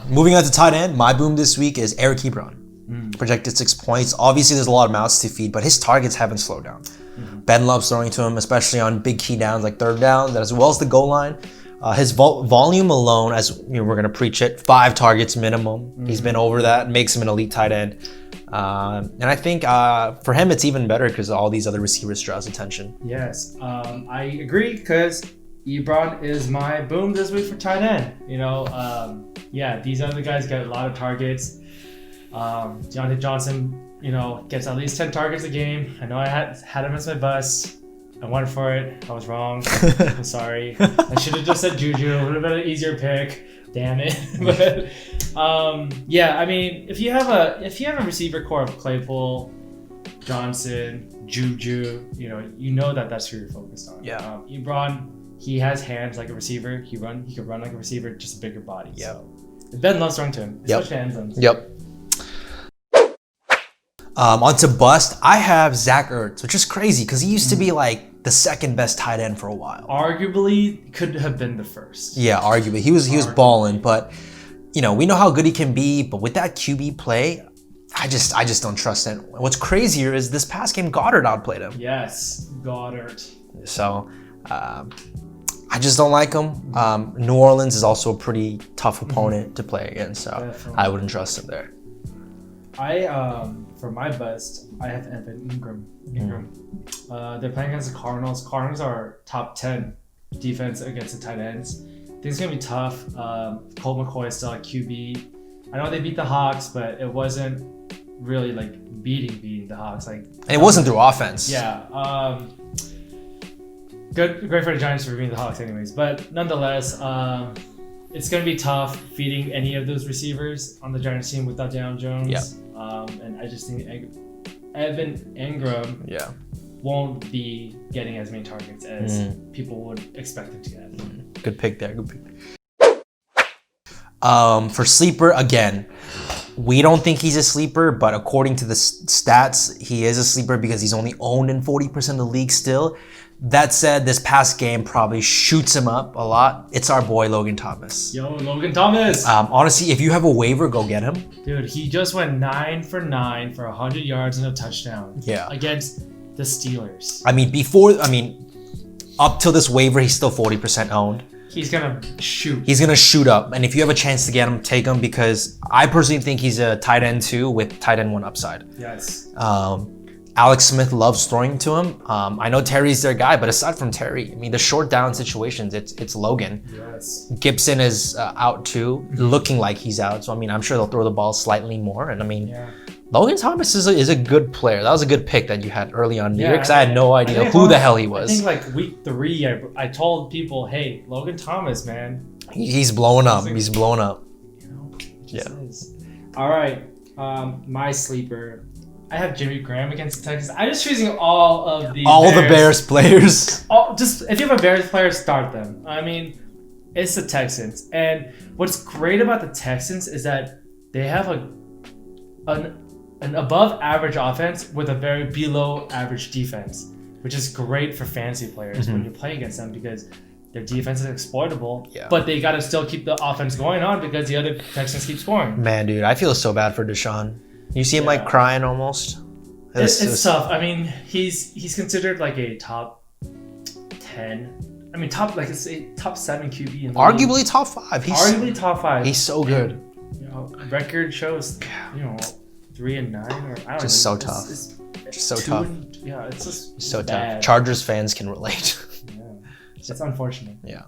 Moving on to tight end, my boom this week is Ebron. Projected 6 points. Obviously, there's a lot of mouths to feed, but his targets haven't slowed down. Ben loves throwing to him, especially on big key downs like third down, as well as the goal line. His volume alone, as you know, we're going to preach it, 5 targets minimum. He's been over that, makes him an elite tight end. And I think for him, it's even better because all these other receivers draw his attention. Yes, I agree because Ebron is my boom this week for tight end. You know, yeah, these other guys get a lot of targets. Deontay Johnson, you know, gets at least 10 targets a game. I know I had him as my bust. I went for it. I was wrong. I'm sorry. I should have just said Juju. It would have been an easier pick. Damn it. But yeah, I mean, if you have a receiver core of Claypool, Johnson, Juju, you know that's who you're focused on. Yeah. Ebron, he has hands like a receiver. He could run like a receiver, just a bigger body. Yeah. So Ben loves throwing to him, especially end zones. Yep. Onto bust, I have Zach Ertz, which is crazy because he used to be like the second best tight end for a while. Arguably, could have been the first. Yeah, arguably. He was balling, but we know how good he can be, but with that QB play, I just don't trust it. What's crazier is this past game, Goddard outplayed him. Yes, Goddard. So, I just don't like him. New Orleans is also a pretty tough opponent to play against, so definitely. I wouldn't trust him there. For my bust, I have Evan Ingram. They're playing against the Cardinals. Cardinals are top 10 defense against the tight ends. I think it's gonna be tough. Colt McCoy is still at QB. I know they beat the Hawks, but it wasn't really like beating the Hawks. Like, and it wasn't through offense. Yeah. Great for the Giants for beating the Hawks, anyways. But nonetheless, it's going to be tough feeding any of those receivers on the Giants team without Daniel Jones. Yeah. And I just think Evan Ingram won't be getting as many targets as people would expect him to get. Good pick there. Good pick. For sleeper, again, we don't think he's a sleeper, but according to the stats, he is a sleeper because he's only owned in 40% of the league still. That said, this past game probably shoots him up a lot. It's our boy, Logan Thomas. Yo, Logan Thomas. Honestly, if you have a waiver, go get him. Dude, he just went 9 for 9 for 100 yards and a touchdown. Yeah. Against the Steelers. Up till this waiver, he's still 40% owned. He's going to shoot. He's going to shoot up. And if you have a chance to get him, take him because I personally think he's a tight end 2 with tight end 1 upside. Yes. Alex Smith loves throwing to him. I know Terry's their guy, but aside from Terry, the short down situations, it's Logan. Yes. Gibson is out too, looking like he's out. So, I'm sure they'll throw the ball slightly more. And, Logan Thomas is a good player. That was a good pick that you had early on here because I had no idea who the hell he was. I think like week 3, I told people, hey, Logan Thomas, man. He's blowing up. He's blowing up. All right. My sleeper. I have Jimmy Graham against the Texans. I'm just choosing all of the Bears players. Just if you have a Bears player, start them. It's the Texans, and what's great about the Texans is that they have an above average offense with a very below average defense, which is great for fantasy players when you play against them because their defense is exploitable. Yeah. But they got to still keep the offense going on because the other Texans keep scoring. Man, dude, I feel so bad for Deshaun. You see him like crying almost. It's tough. He's considered like a top 10. top 7 QB in the arguably league. top 5. Arguably top 5. He's so good. Record shows 3 and 9 or I don't know. Just so tough. Just so tough. It's just so bad. tough. Chargers fans can relate. Yeah. It's unfortunate. Yeah.